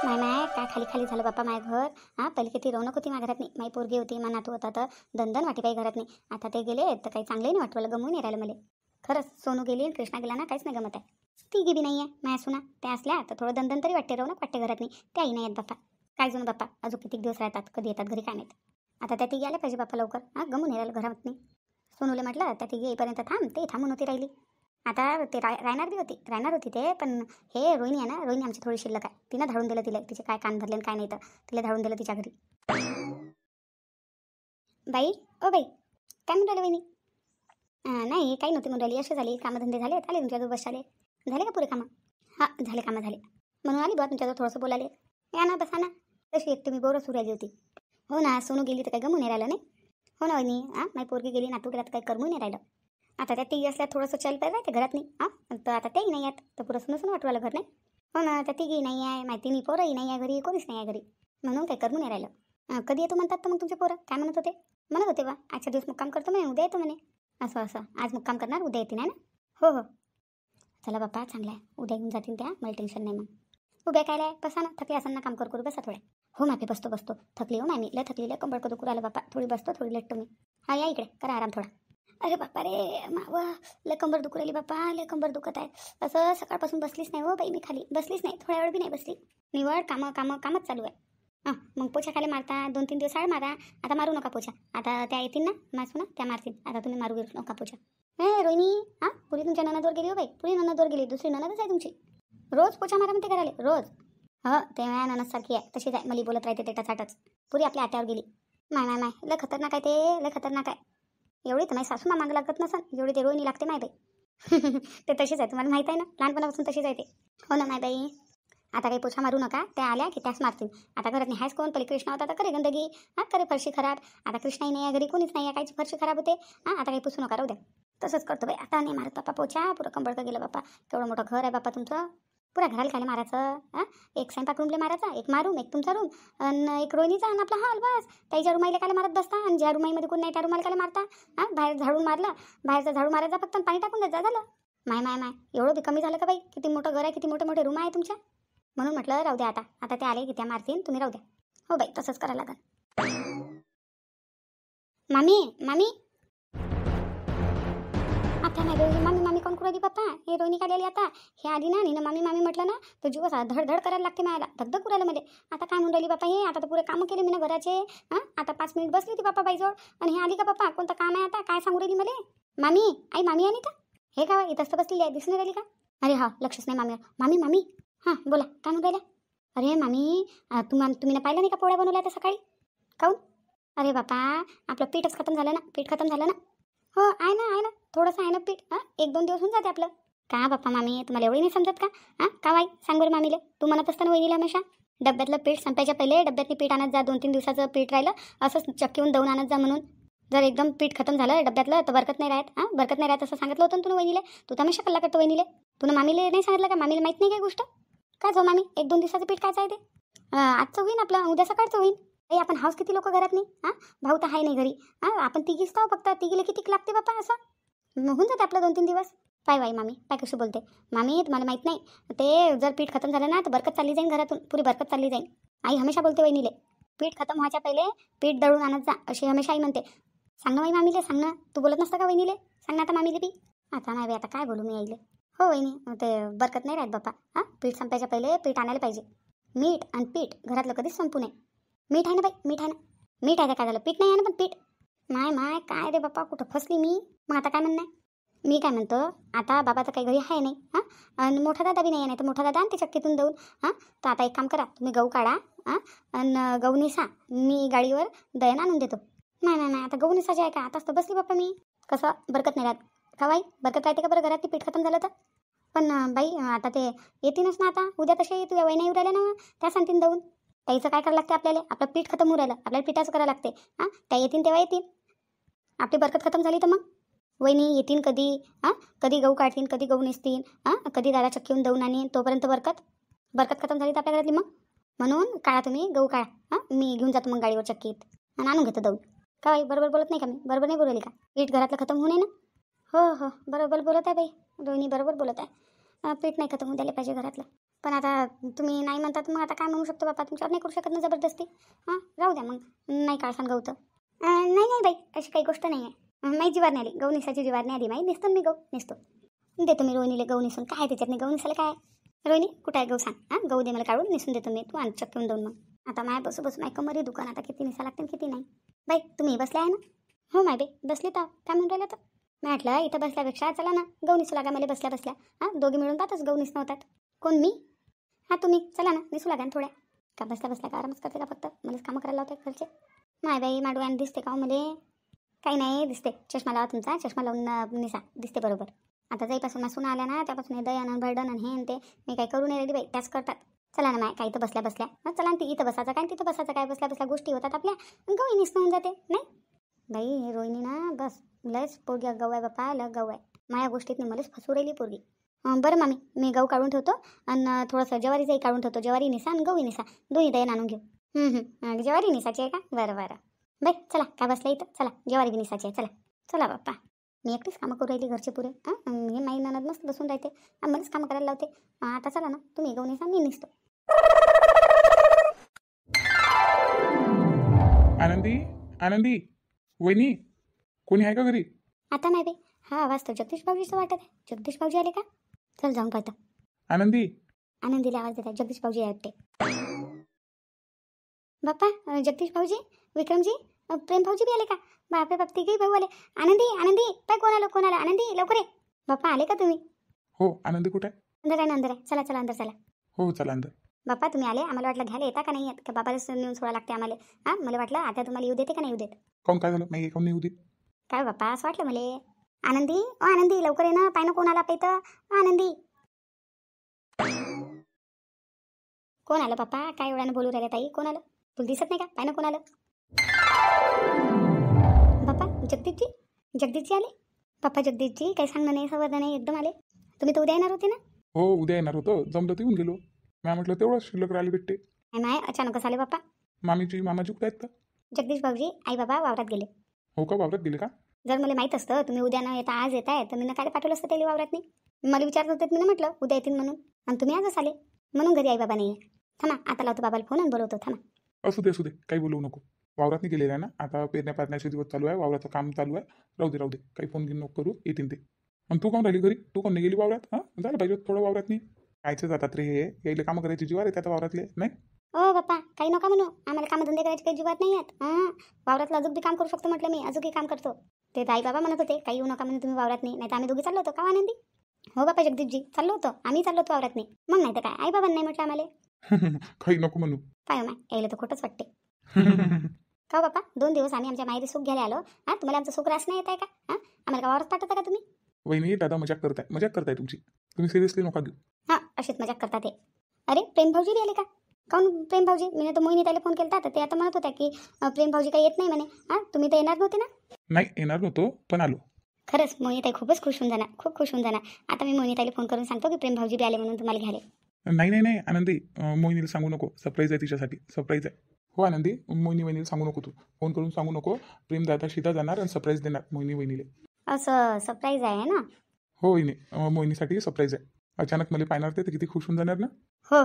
माय माय काय खाली खाली झालं बाप्पा माय घर. पहिले किती रौनक होती माझ्या घरात नाही. माई पोरगी होती मा नातू होता तर दंदन वाटी काही घरात नाही. आता ते गेले तर काही चांगले नाही वाटवलं, गमून नाही राहिलं मला. खरंच सोनू गेली आणि कृष्णा गेला ना, काहीच नाही गमत आहे. ती बी नाही आहे माया सुना, त्या असल्या तर थोडं दंदन तरी वाटते, रौनक वाटते घरात नाही. त्याही नाही आहेत बाप्पा. काय जणू बाप्पा अजून किती दिवस राहतात, कधी येतात घरी काय माहीत. आता त्या तिघी आल्या पाहिजे बाप्पा लवकर. गमून नाही राहिलं घरात नाही. सोनूले म्हटलं त्या तिघी येईपर्यंत थांब, ते थांबून होती राहिली. आता ते राहणार होती ते, पण हे रोहिणी आहे ना, रोहिणी आमची थोडी शिल्लक आहे. तिनं धाडून दिलं तिला, तिचे काय कान भरले काय नाही तर तिला धाडून दिलं तिच्या घरी. बाई ओ बाई, काय म्हणून राहिले वहिनी? नाही काही नव्हती म्हणून राहिली, असे झाली कामधंदे झाले, आले तुमच्याजवळ बसाले. झाले का पुरे कामं? हां झाले, कामं झाले म्हणून आली बा तुमच्याजवळ थोडंसं बोलाले. या ना बसा ना. तशी एक तुम्ही बोरं सुरू राहिली होती. हो ना, सोनू गेली तर काही गमून नाही राहिलं नाही. हो ना वहिनी, माझी पोरगी गेली, नातू गेला तर काही करमून नाही राहिलं. आता त्या तिघी असल्या थोडंसं चल पाहिजे ते घरात नाही. तर आता तेही नाही आहेत तर पुरं सुनसून वाटवायला घर नाही. हो ना, त्या तिघी नाही आहे, माहिती नाही, पोरंही नाही आहे घरी, कोणीच नाही आहे घरी, म्हणून काही करमून नाही राहिलं. कधी येतो म्हणतात तर मग तुमचे पोरं काय म्हणत होते? म्हणत होते बा आजच्या दिवस मुक्काम करतो म्हणे, उद्या येतो म्हणे. असं आज मुक्काम करणार, उद्या येते नाही ना? हो. चला बाप्पा चांगला आहे, उद्या येऊन जातील त्या, मला टेन्शन नाही. मग उभ्या काय बसा ना, थकली असं ना काम करू बसा थोड्या. हो माफी बसतो थकली हो मामी, लय थकली, लय कंबळ करू आलं बाप्पा. थोडी बसतो, थोडी लेटतो मी. या इकडे करा आराम थोडा. अरे बाप्पा रे माव, लय कंबर दुखू राहिली बाप्पा, लय कंबर दुखत आहे. असं सकाळपासून बसलीच नाही हो बाई मी, खाली बसलीच नाही, थोड्या वेळ बी नाही बसली. निवड कामच चालू आहे. मग पोछा खाली मारता 2-3 दिवस आड मारा. आता मारू नका पोछा, आता त्या येतील ना मासू ना, त्या मारतील. आता तुम्ही मारू नका पोछा. रोहिणी पुरी तुमच्या ननदवर गेली हो बाई, पुरी ननदवर गेली, दुसरी ननदच आहे तुमची. रोज पोछा मारा म्हणते करायला रोज. ते माझ्या ननदसारखी आहे, तशीच आहे, मला बोलत राहते तेटाचाटच. पुरी आपल्या आट्यावर गेली. माय लय खतरनाक आहे ते, लय खतरनाक आहे. एवढी तर माझी सासू मागं लागत नसन एवढी ते रोहिणी लागते माय बाई. ते तशीच आहे, तुम्हाला माहीत आहे ना, लहानपणापासून तशीच आहे ते. हो ना माय बाई. आता काही पोछा मारू नका, त्या आल्या की त्याच मारतील. आता घरात नाही आहेच कोण, पहिले कृष्णा होता तर करे गंदगी, करे फरशी खराब. आता कृष्णाही नाही आहे घरी, कोणीच नाही आहे, काहीच फरशी खराब होते. आता काही पुसू नका, राहू द्या. तसंच करतो बाई, आता नाही मारत बाप्पा पोछा, पुरं कंबळकं गेलं बाप्पा. केवढं मोठं घर आहे बाप्पा तुमचं, पुऱ्या घराला खाली मारायचं. एक स्वयंपाक रूमले मारायचा, एक मारूम, एक तुमचा रूम, आणि एक रोहिणीचा आणि आपला हॉल, बस. त्याच्या रूमाईला काय मारत बसता, आणि ज्या रूमाईमध्ये कोण नाही त्या रूमाला काय मारता. बाहेर झाडून मारलं, बाहेरचा झाडू मारायचा फक्त, पाणी टाकून द्यायचं, झालं. माय एवढं बी कमी झालं का बाई? किती मोठं घर आहे, किती मोठे मोठे रूम आहे तुमच्या. म्हणून म्हटलं राहू द्या, आता ते आले की त्या मारतील, तुम्ही राहू द्या. हो बाई तसंच करायला लागेल. मामी आता नाही मामी कोण करू बाप्पा, हे रोहिणी काय आली आता. हे आली ना, आणि मामी म्हटलं ना तर जीव असा धडधड करायला लागते मला, धगधग करायला मध्ये. आता काय म्हणून राहिली बाप्पा हे, आता तर पुरे कामं केले मी ना घराचे. आता 5 मिनिट बसली होती बाप्पा बाईजवळ, आणि हे आली का बाप्पा, कोणतं काम आहे आता, काय सांगू राहिली मला. मामी आली का? हे का इथंच तर बसलेली आहे, दिसून राहिली का? अरे लक्षच नाही मामी. बोला काय म्हणून राहिल्या? अरे मामी, तुम्ही ना पाहिलं नाही का पोळ्या बनवल्या त्या सकाळी? काऊन? अरे बापा आपलं पीठच खतम झालं ना, पीठ खतम झालं ना. हो आहे ना थोडंसं आहे ना पीठ. 1-2 दिवस होऊन जाते आपलं. का बाप्पा मामी तुम्हाला एवढी नाही समजत का? का बाई सांग बरं मामीले, तू म्हणत असताना वहिनीला हमेशा डब्यातलं पीठ संपायच्या पहिले डब्यातली पीठ आणत जा, 2-3 दिवसाचं पीठ राहिलं असंच चक्कीहून दळून आणत जा म्हणून. जर एकदम पीठ खतम झालं डब्यातलं तर बरकत नाही राहत असं सांगितलं होतं ना तुला वहिनीले. तू तर हमेशा कल्ला करतो वहिनीले. तुला मामीले नाही सांगितलं का? मामीला माहीत नाही काय गोष्ट? काय जाऊ मामी 1-2 दिवसाचं पीठ कायचं आहे ते? आजचं होईन आपलं, उद्या सकाळचं होईन. आपण हाऊस किती लोक घरात नाही. भाऊ तर आहे नाही घरी. आपण तिघीच तर फक्त, तिघीला किती लागते बाप्पा असं. होऊन जाते आपलं 2-3 दिवस. पाय मामी पाय कशी बोलते. मामी तुम्हाला माहीत नाही, ते जर पीठ खतम झालं ना तर बरकत चालली जाईन घरातून, पुरी बरकत चालली जाईन. आई हमेशा बोलते वहिनीले, पीठ खतम व्हायच्या पहिले पीठ दळून आणत जा, अशी हमेशा आई म्हणते. सांग ना बाई मामीले, सांग ना. तू बोलत नसतं का वहिनीले? सांग ना आता मामीले बी. आता नाही बाई, आता काय बोलू मी आईले. हो वहिनी ते बरकत नाही राहत बाप्पा. पीठ संपायच्या पहिले पीठ आणायला पाहिजे. मीठ आणि पीठ घरातलं कधीच संपू नये. मीठ आहे ना बाई, मीठ आहे का? काय झालं? पीठ नाही आहे ना, पण पीठ. माय काय रे बाप्पा, कुठं फसली मी. मग आता काय म्हणणं आहे? मी काय म्हणतो, आता बाबा तर काही घरी आहे नाही. आणि मोठा दादा बी नाही आहे, नाही तर मोठा दादा आणते चक्कीतून जाऊन. तर आता एक काम करा, तुम्ही गहू काढा आणि गहू निसा, मी गाडीवर दळण आणून देतो. नाही आता गहू निसायचे आहे का? आताच तर बसली बाप्पा मी. कसं बरकत नाही राहत का बाई? बरकत राहते का बरं घरात, ती पीठ खतम झालं तर? पण बाई आता ते येतीलच ना, आता उद्या तसे तुझ्या वहिनी येऊ राहिल्या ना, त्या सांगतील जाऊन. त्याचं काय करावं लागते आपल्याला? आपलं पीठ खतम होऊ राहिलं, आपल्याला पिठाचं करावं लागते. त्या येतील तेव्हा येतील. आपली बरकत खतम झाली तर मग वहिनी येतील कधी? कधी गहू काढतील, कधी गहू नेसतील, कधी दादा चक्कीहून दळून आणीन, तोपर्यंत बरकत खतम झाली तर आपल्या घरातली. मग म्हणून काढा तुम्ही गहू काढा. मी घेऊन जातो मग गाडीवर चक्कीत आणि आणून घेतो दळून. का बाई बरोबर बोलत नाही का मी? बरोबर नाही बोलली का? पीठ घरातलं खतम होऊ नये ना. हो बरोबर बोलत आहे बाई रोहिणी, बरोबर बोलत आहे. पीठ नाही खतम होऊन द्यायला पाहिजे घरातलं. पण आता तुम्ही नाही म्हणतात मग आता काय म्हणू शकतो बापा, तुमच्यावर नाही करू शकत ना जबरदस्ती. हां राहू द्या मग, नाही काढसान गहू तर. नाही नाही बाई, अशी काही गोष्ट नाही आहे. नाही जीवार नाही आली, गहू निसाची जीवार नाही आली माई. निसतो मी गहू निसतो. देतो मी रोहिणीला गहू निसून. काय त्याच्यात नाही, गहू निसायला काय. रोहिणी कुठं आहे गहू सांग. हां गहू दे मला काढून, निसून देतो मी. तू आण चक्कून देऊन. मग आता माय बसू बसू माय कमरी दुकान, आता किती निसा लागते किती नाही. बाई तुम्ही बसले आहे ना. हो माय बाई बसली तर काय म्हणून राहिलं तर. मी म्हटलं इथं बसल्यापेक्षा चला ना गहू निसू लागा मला बसल्या बसल्या. हां दोघी मिळून पाहतच गहू निसणं होतात. कोण मी. हां तुम्ही चला ना निसू लागा ना थोड्या. का बसल्या बसल्या का आरामच करते का फक्त, मलाच कामं करायला लावते घरचे. माय बाई माडवाने दिसते का मला. काही नाही दिसते. चष्मा लावा तुमचा, चष्मा लावून निसा दिसते बरोबर. आता जाईपासून मला सुना आल्या ना त्यापासून हे दयानं भरडन आणि हे आणि ते मी काही करू नाही राहिली बाई, त्याच करतात. चला ना माय काही तर बसल्या बसल्या. चला ना ती इथं बसायचं काय तिथं बसायचं काय, बसल्या बसल्या गोष्टी होतात आपल्या. गहू निसणं होऊन जाते नाही. बाई हे रोहिणी ना बस लयच पोरगी गहू आहे बापा, ल गहू आहे. माझ्या गोष्टीत मलाच फसू राहिली पोरगी. बरं मामी मी गहू काढून ठेवतो आणि थोडंसं ज्वारीचंही काढून ठेवतो. ज्वारी निसा आणि गहू निसा दोन्ही दयानं आणून घेऊ. ज्वारी निसाची आहे का. बरं बरं बाई चला काय बसल्या इथं. चला ज्वारी बी निसाची आहे. चला चला बाप्पा. मी एकटीच कामं करू राहिली घरचे पुरे. हे माई ननद मस्त बसून राहते आणि मलाच कामं करायला लावते. आता चला ना तुम्ही गहू निसा मी निसतो. आनंदी आनंदी वहिनी, कोणी आहे का घरी. आता नाही बाई, हा आवाज तर जगदीश भाऊजीचा वाटत आहे. जगदीश भाऊजी आले का. चल जाऊन पाहतो. आनंदी. आनंदीला आवाज देतात. जगदीश भाऊजी आहे वाटते. बाप्पा जगदीश भाऊजी, विक्रमजी, प्रेम भाऊजी बी आले का. बापरे बाप तिघेही भाऊ आले. आनंदी आनंदी पाय कोण आलं कोण आलं. आनंदी लवकर ये. बाप्पा आले का तुम्ही. हो आनंदी कुठे आहे. अंदर आहे ना अंदर आहे. चला चला अंदर चला. हो चला अंदर. बाप्पा तुम्ही आले. आम्हाला वाटलं घ्यायला येता का नाही येत का, बाबाला नेऊन सोडा लागते आम्हाला. हां मला वाटलं आता तुम्हाला येऊ देते का नाही येऊ देत. काऊन काय झालं. नाही काऊन नाही उदी. काय बाप्पा असं वाटलं मला. आनंदी ओ आनंदी लवकर ये ना, पाय ना कोण आला आपल्या इथं. आनंदी कोण आलं बाप्पा. काय एवढ्यानं बोलू राहिल्या ताई. कोण आलं तुला दिसत नाही का. पाय ना कोण आलं. बाप्पा जगदीशजी. जगदीशजी आले. बाप्पा जगदीशजी काही सांगणं नाही सवर्ण नाही एकदम आले. तुम्ही तर उद्या येणार होते ना. हो उद्या येणार होतो, जमलं तर येऊन गेलो. मी म्हटलं तेवढं शिल्लक राहिले भेटते. माय अचानकच आले बाप्पा. मामीची मामाजी कुठे आहेत का. जगदीश भाऊजी आई बाबा वावरात गेले. हो का वावरात गेले का. जर मला माहीत असतं तुम्ही उद्या न येता आज येत आहे तर मी काय पाठवलं असतं त्याला वावरात नाही. मला विचारत होते मी म्हटलं उद्या येतील म्हणून, आणि तुम्ही आजच आले म्हणून घरी आई बाबा नाही आहे. थांबा आता लावतो बाबाला फोन आणि बोलवतो. थांबा. असू दे काही बोलवू नको. वावरात नाही गेलेलं आहे ना, आता पेरण्या पारण्याचे दिवस चालू आहे, वावराचं काम चालू आहे. राहू दे काही फोन घेऊन नको करू, येतील ते. आणि तू कोण राहिली घरी. तू कोण नाही गेली वावरात. हां झालं पाहिजे थोडं वावरात नाही. कायचं जातात रे हे यायला कामं करायची जीवार येतात वावरातले नाही. ओ बाप्पा काही नका म्हणू, आम्हाला कामधंदे करायचे काही जीवात नाही आहेत. वावरातलं अजून बी काम करू शकतो म्हटलं मी, अजूनही काम करतो. ते आई बाबा म्हणत होते काही येऊ नका म्हणे तुम्ही वावरात नाही तर आम्ही दोघी चाललो होतो का आनंदी. हो बाप्पा जगदीशजी चाललो होतो आम्ही, चाललो होतो वावरात नाही. मग नाही तर काय आई बाबांना नाही म्हटलं आम्हाला. काही नको म्हणू. काय माय यायला तर खोटंच वाटते. का बाप्पा 2 दिवस आम्ही आमच्या माहेरी सुख घ्यायला आलो. हां तुम्हाला आमचं सुख रास नाही येत आहे का. आम्हाला का वावरात पाठवता का तुम्ही. वहिनी दादा मजाक करताय तुमची. तुम्ही सिरियसली नका घेऊ. हां अशीच मजाक करतात ते. अरे प्रेम भाऊजी बी आले का. काऊन प्रेम भाऊजी. मी तर मोहिनी त्याला फोन केला तर ते आता म्हणत होत्या की प्रेम भाऊजी काही येत नाही म्हणे. तुम्ही तर येणार नव्हते ना. नाही येणार नव्हतो पण आलो. खरंच मोहिनीताई खूपच खुश होऊन जाणार, खूप खुश होऊन जाणार. आता मी मोहिनीताईला फोन करून सांगतो की प्रेम भाऊजी बी आले म्हणून तुम्हाला घ्यायला. नाही आनंदी, मोहिनीला सांगू नको. सरप्राईज आहे तिच्यासाठी, सरप्राईज आहे. हो आनंदी, मोहिनी वहिनीला सांगू नको. तू फोन करून सांगू नको. प्रेम दादा सीधा जाणार आणि सरप्राईज देणार मोहिनी वहिनीला. असं सरप्राईज आहे ना. हो वहिनी, मोहिनीसाठी सरप्राईज आहे. अचानक मला पाहणार ते किती खुश होऊन जाणार ना. हो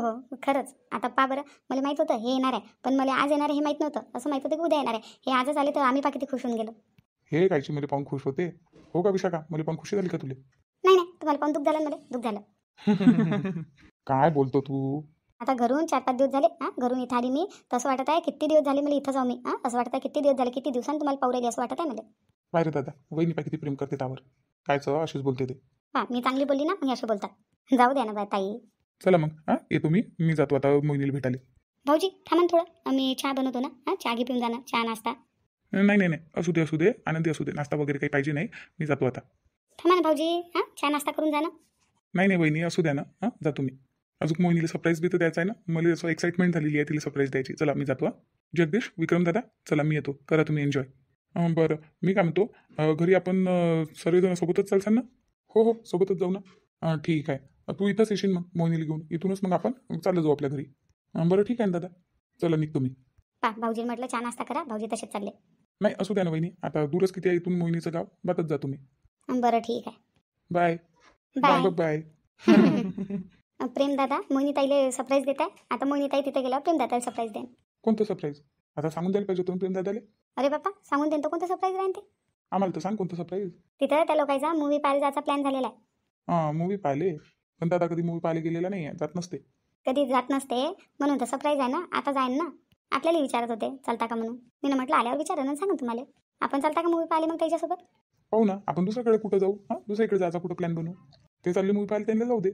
खरंच. आता पा बरं मला माहीत होतं हे येणार आहे, पण मला आज येणार आहे हे माहीत नव्हतं. असं माहीत होतं की उद्या येणार आहे. हे आजच आले तर आम्ही पा किती खुश होऊन गेलो. हे कायची मला पाहून खुश होते. हो का विशाखा, मला पाहून खुशी झाली का तुला. नाही तुम्हाला पाहून दुःख झालं. मला दुःख झालं. काय बोलतो तू. आता घरून 4-5 दिवस झाले. घरून इथं आली मी. तसं वाटत आहे किती दिवस झाले मला इथं जाऊ मी. असं वाटत आहे किती दिवस झाले, किती दिवसांनी तुम्हाला पाहू राहिली असं वाटत आहे मला. पाहिजे दादा वहिनी पाय किती प्रेम करते त्यावर. कायचं अशीच बोलते ते. मी चांगली बोलली ना मग असं बोलतात. जाऊ द्या ना बाय ताई. चला मग येतो मी जातो आता मोहिनीला भेटायला. भाऊजी थांबा थोडं, मी चहा बनवतो ना. चहा घे पिऊन जाणार, चहा नाश्ता. नाही असू दे आनंदी असू दे. नाश्ता वगैरे काही पाहिजे नाही. मी जातो आता. थांबा ना भाऊजी. चहा नाश्ता करून जा ना. नाही वहिनी असू द्या ना. जातो मी. अजून मोहिनीला सरप्राईज बी तर द्यायचा आहे ना. मला असं एक्साइटमेंट झालेली आहे तिला सरप्राईज द्यायची. चला मी जातो. जगदीश, विक्रम दादा चला मी येतो. करा तुम्ही एन्जॉय. बरं मी काय म्हणतो, घरी आपण सर्वजण सोबतच चालसान ना. हो सोबतच जाऊ ना. ठीक आहे. तू इथंच येशील मग मोहिनीला घेऊन. इथूनच मग आपण चाललं जाऊ आपल्या घरी. बरं ठीक आहे ना दादा. चला निघतो मी. भाऊजी म्हटलं चहा नाश्ता करा. भाऊजी तसेच चालले. नाही असू द्या ना वहिनी. आता दूरच किती आहे इथून मोहिनीचं गाव. बातच जातो मी. बरं ठीक आहे. Bye bye. बाय. प्रेमदादा मोहिनीताईला सरप्राईज देत आहे. आता मोहिनीताई तिथे गेल्यावर प्रेमदादाला सरप्राईज देईन. कोणतं सरप्राईज? आता सांगून द्यायला पाहिजे तुम्ही प्रेमदादाले. अरे बाप्पा सांगून देईन तर कोणतं सरप्राईज राहीन ते. आम्हाला तर सांग कोणतं सरप्राईज. तिथं त्या लोकांचा मूवी पाहायला जायचा प्लॅन झालेला आहे. हां, मूवी पाहिले. पण दादा कधी मूवी पाहायला गेलेला नाही आहे, जात नसते. कधी जात नसते म्हणून तर सरप्राईज आहे ना. आता जाईन ना. आपल्याला विचारत होते चालता का म्हणून. मी म्हटलं आल्यावर विचारा ना सांगा तुम्हाला. आपण चालता का मूवी पाहिले मग त्याच्यासोबत. पाहू ना आपण दुसरीकडे कुठं जाऊ. हां, दुसरीकडे जायचा कुठं प्लॅन बनवू. ते चालले मूवी पाहायला, त्यांना जाऊ दे.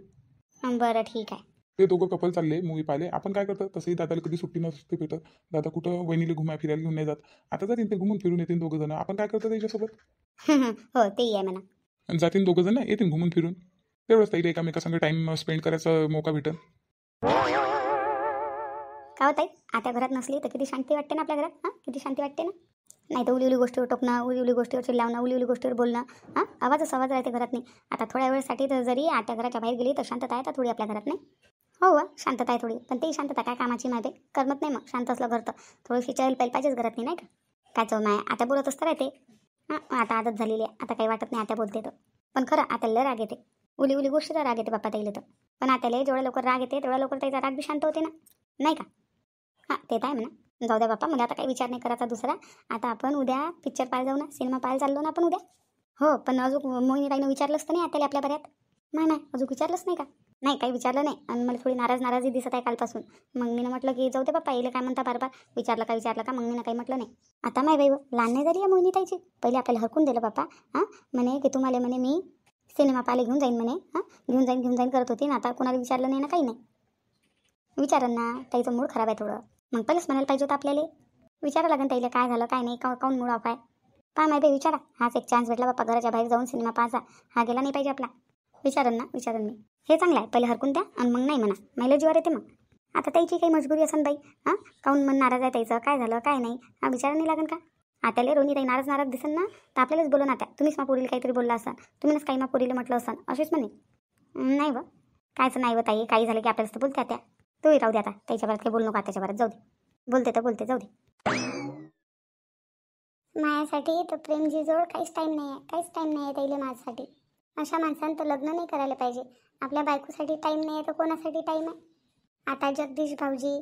बरं ठीक आहे. ते दोघं कपल चालले मूवी पाहिले. आपण काय करतो तसंही दादाला कधी सुट्टी नसते भेटत. दादा कुठं वहिनीला घुमाय फिरायला घेऊन नाही जात. आता जातील ते घुमून फिरून येतील दोघं जण. आपण काय करतो त्याच्यासोबत. हो तेही आहे म्हणा. आणि जातील दोघं जण येतील घुमून फिरून. तेवढंच ताईला एकामेकासंग टाइम स्पेंड करायचा मौका भेटेल. का होत आहे आता घरात नसली तर किती शांती वाटते ना आपल्या घरात. हां किती शांती वाटते ना. नाही तर उली गोष्टीवर टोकणं, उली गोष्टीवर चिल्लावणं, उली गोष्टीवर बोलणं. हां आवाजच आवाज राहते घरात. नाही आता थोड्या वेळेसाठी तर जरी आत्या घराच्या बाहेर गेली तर शांतता आहे तर थोडी आपल्या घरात. नाही हो शांतता आहे थोडी. पण तेही शांतता काय कामाची माहिती करमत नाही. मग शांत असलं घर तर थोडीशी चहल पहल पाहिजेच घरात. नाही का काय चव माय आता बोलत असतं राहते. हां आता आदत झालेली आहे. आता काही वाटत नाही आता बोलते तर. पण खरं आत्याला राग येते. उली गोष्टीचा राग येते बाप्पा ताईला तर. पण आत्याला जेवढ्या लवकर राग येते तेवढ्या लवकर त्याचा राग बी शांत होते ना. नाही का. हां ते तर आहे म्हणा. जाऊ द्या बाप्पा मला आता काही विचार नाही करायचा दुसरा. आता आपण उद्या पिक्चर पाहायला जाऊ ना. सिनेमा पाहायला चाललो ना आपण उद्या. हो पण अजून मोहिनीताईनं विचारलंच तर नाही आत्याला आपल्या बऱ्यात. नाही अजून विचारलंच नाही का. नाही काही विचारलं नाही. आणि मला थोडी नाराजी दिसत आहे कालपासून. मग मी म्हटलं की जाऊ दे बाप्पा येईल काय म्हणता बार विचारलं का मग मी काही म्हटलं नाही. आता माय बाई लहान नाही झाली आहे मोहिनीताईची. पहिले आपल्याला हरकून दिलं बाप्पा. हां म्हणे की तुम्हाला म्हणे मी सिनेमा पाहायला घेऊन जाईन म्हणे. हां घेऊन जाईन करत होती ना. आता कोणाला विचारलं नाही ना काही नाही. विचारन ना ताईचं मूड खराब आहे थोडं. मग पहिलेच म्हणायला पाहिजे होतं आपल्याला. विचारा लागेल ताईला काय झालं काय नाही काऊन मूड ऑफ आहे. पहा माय बाई विचारा. हाच एक चान्स भेटला बाप्पा घराच्या बाहेर जाऊन सिनेमा पाहायचा. हा गेला नाही पाहिजे आपला. विचारन मी. हे चांगलं आहे. पहिले हरकून द्या आणि मग नाही म्हणा. महिला जीवार येते मग. आता ताईची काही मजबुरी असन बाई. हां काऊन मन नाराज आहे ताईचं काय झालं काय नाही. हा विचारा नाही लागेल का. आत्याला रोनी ताई नाराज दिसन ना तर आपल्यालाच बोलून आता तुम्हीच मा पोरीला काहीतरी बोलला असाल. तुम्हीच काही मा पोरीला म्हटलं असाल असेच म्हणे. नाही व कायचं नाही व ताई. काही झालं की आपल्याला तर बोलते त्या. तोही राहू दे आता. त्याच्या बरात काही बोलू नका. त्याच्या बरात जाऊ दे. बोलते जाऊ दे. माझ्यासाठी तर प्रेमजीजवळ काहीच टाईम नाही आहे ताईला माझ्यासाठी. अशा माणसानं तर लग्न नाही करायला पाहिजे. आपल्या बायकोसाठी टाईम नाही आहे तर कोणासाठी टाईम आहे. आता जगदीश भाऊजी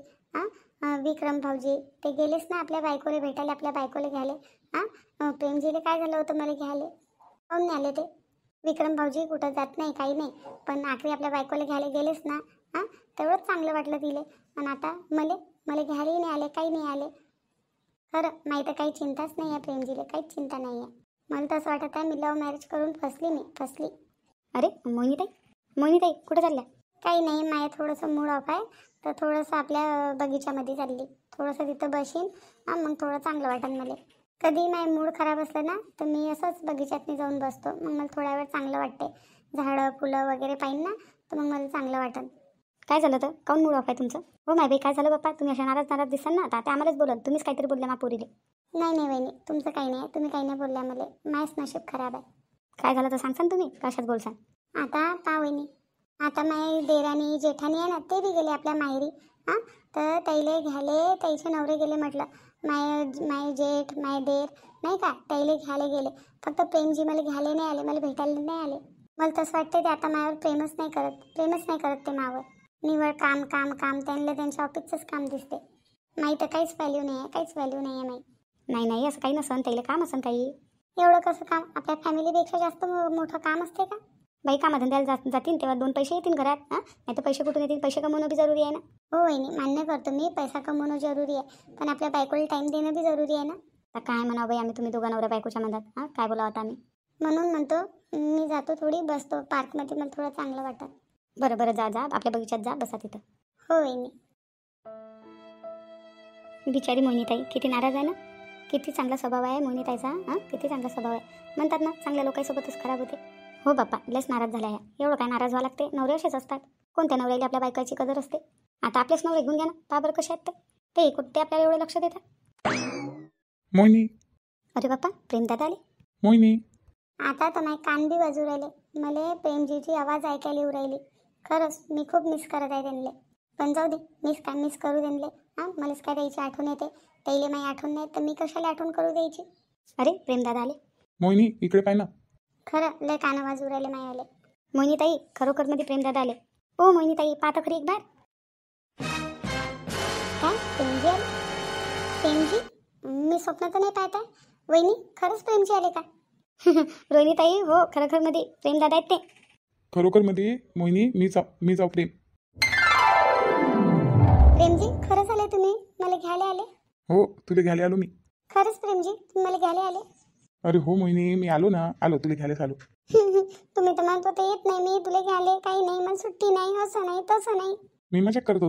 विक्रम भाऊजी ते गेलेच ना आपल्या बायकोला भेटायला. आपल्या बायकोला घ्यायला. प्रेमजीला काय झालं होतं मला घ्यायला. काऊन नाही आले ते. विक्रम भाऊजी कुठं जात नाही काही नाही. पण आखरी आपल्या बायकोला घ्यायला गेलेच ना. तेवढंच चांगलं वाटलं तिले. आणि आता मला घ्यायलाही नाही आले काही नाही आले. खरं नाही तर काही चिंताच नाही आहे प्रेमजीला. काहीच चिंता नाही आहे. मला तर असं वाटत आहे मी लव्ह मॅरेज करून फसली. अरे मोहिनीताई कुठं चालल्या. काही नाही माझ्या थोडंसं मूड ऑफ आहे तर थोडंसं आपल्या बगीच्यामध्ये चालली. थोडंसं तिथं बसीन. मग थोडं चांगलं वाटेल मला. कधी माझं मूड खराब असलं ना तर मी असंच बगीच्यातनी जाऊन बसतो. मग मला थोडा वेळ चांगलं वाटते. झाडं फुलं वगैरे पाहिन ना तर मग मला चांगलं वाटेल. काय झालं तर काऊन मूड ऑफ आहे तुमचं. हो माय बाई काय झालं बाप्पा. तुम्ही अशा नाराज दिसाल ना आता आम्हालाच बोलाल. तुम्हीच काहीतरी बोलल्या मा पोरीले. नाही वहिनी तुमचं काही नाही. तुम्ही काही नाही बोलल्या मला. माझंच नशीब खराब आहे. काय झालं तर सांगसान तुम्ही कशात बोलसान. आता पा वहिनी आता माझी देराणी जेठाणी आहे ना ते बी गेले आपल्या माहेरी. तर त्याला घ्यायला त्याचे नवरे गेले म्हटलं. माय जेठ माय देर नाही का त्याला घ्यायला गेले. फक्त प्रेमजी मला घ्यायला नाही आले. मला भेटायला नाही आले. मला तसं वाटतं ते आता माझ्यावर प्रेमच नाही करत ते मावर. निवड काम त्यांना त्यांच्या ऑफिसचंच काम दिसते. माही तर काहीच व्हॅल्यू नाही आहे माही. नाही असं काही नसन. त्याला काम असन काही. एवढं कसं काम. आपल्या फॅमिलीपेक्षा जास्त मोठं काम असते का. बाई कामधंद्याला जातील तेव्हा दोन पैसे येतील घरात. नाही तर पैसे कुठून येतील. पैसे कमवणं बी जरुरी आहे ना. हो वहिनी मान्य करतो मी. पैसा कमवणं जरुरी आहे. पण आपल्या बायकोला टाईम देणं बी जरुरी आहे ना. आता काय म्हणावं बाई आम्ही तुम्ही दोघा नवऱ्या बायकोच्या मधात. काय बोलावं आता आम्ही. म्हणून म्हणतो मी जातो थोडी बसतो पार्कमध्ये. मला थोडं चांगलं वाटतं. बरं जा आपल्या बगीचात जा बसा तिथं. हो वहिनी. बिचारी मोहिनीताई किती नाराज आहे ना. किती चांगला स्वभाव आहे मोहिनीताईचा. किती चांगला स्वभाव आहे. म्हणतात ना चांगल्या लोकांसोबतच खराब होते. हो बाप्पा लस नाराज झाला आहे. एवढं काय नाराज व्हावं लागते. नवरे असेच असतात. कोणत्या नवऱ्याला आपल्या बायकाची कदर असते. आता आपलेच नवरे घेऊन घ्या ना. पहा बरं कसे आहेत ते कुठे आपल्याला एवढं लक्ष देतात. मोहिनी. अरे बाप्पा प्रेमदादा आले. मोहिनी. आता तर माझे कान बी वाजू राहिले. मला प्रेमजीची आवाज ऐकायला येऊ राहिली. खरंच मी खूप मिस करत आहे त्यांना. पण जाऊ दे मिस करू त्यांना. मलाच काय द्यायची आठवण येते. त्याला माझी आठवण नाही तर मी कशाला आठवण करू द्यायची. अरे प्रेमदादा आले. मोहिनी इकडे पाय ना. खरं लय कान वाजू राहिले माझे आले. मोहिनीताई खरोखर मध्ये प्रेमदादा आले. हो मोहिनी ताई पाहता खरी एक बार. काय प्रेमजी आले? प्रेमजी? मी स्वप्नात नाही पाहत आहे. वहिनी खरंच प्रेमजी आले का? रोहिणी ताई हो खरं मध्ये प्रेम दादा आहेत ते. खरोखर मध्ये मोहिनी मी जाऊ प्रेम. प्रेमजी खरंच आले तुम्ही मला घ्यायला आले? हो तुला घ्यायला आलो मी. खरंच प्रेमजी तुम्ही मला घ्यायला आले? अरे हो मोहिनी मी आलो ना, आलो तुला घ्यायला आलो. तुम्ही तर म्हणत होते येत नाही मी तुला घ्यायला, काही नाही मला सुट्टी नाही, असं नाही तसं नाही. मी मजाक करत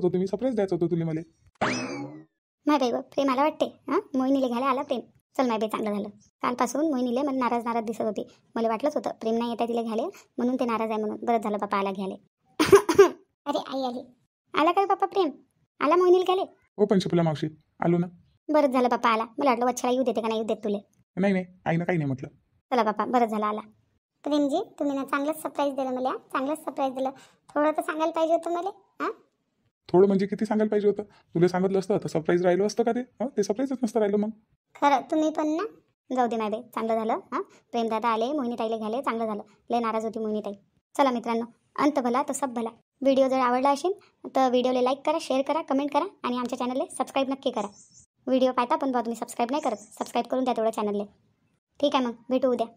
होतो मी सरप्राईज द्यायचं होतं तुला मला. माय बाई प्रेमाला वाटते हां मोहिनीला घ्यायला आला प्रेम. चल माय बाई चांगलं झालं. कालपासून मोहिनीला मला नाराज दिसत होती. मला वाटलंच होतं प्रेम नाही येत आहे तिला घ्यायला म्हणून ते नाराज आहे म्हणून. बरंच झालं बापा आला घ्यायला. अरे आई आली. आला काय बापा प्रेम? आला मोहिनीला घ्यायला? हो पंचफुला मावशी आलो ना. बरंच झालं बापा आला. मला वाटलं वच्छला येऊ देते का नाही येऊ देत तुले. नाही आईनं काही नाही म्हटलं. चला बापा बरंच झालं आला. प्रेमजी तुम्ही ना चांगलंच सरप्राईज दिलं मला. चांगलंच सरप्राईज दिलं. थोडं तर सांगायला पाहिजे होतं मला. हां थोडं म्हणजे किती सांगायला पाहिजे होतं? तुला सांगितलं असतं तर सरप्राईज राहिलं असतं का ते? ते सरप्राईजच नसतं राहिलं मग. खरं तुम्ही पण ना. जाऊ दे माय बाई चांगलं झालं. हां प्रेमदादा आले मोहिनी ताईला घ्याले चांगलं झालं. लय नाराज होती मोहिनी ताई. चला मित्रांनो अंत भला तो सब भला. व्हिडिओ जर आवडला असेल तर व्हिडिओला लाईक करा, शेअर करा, कमेंट करा आणि आमच्या चॅनलला सबस्क्राईब नक्की करा. व्हिडिओ पाहता पण बा तुम्ही सबस्क्राईब नाही करत. सबस्क्राईब करून द्या तेवढं चॅनलला. ठीक आहे मग भेटू उद्या.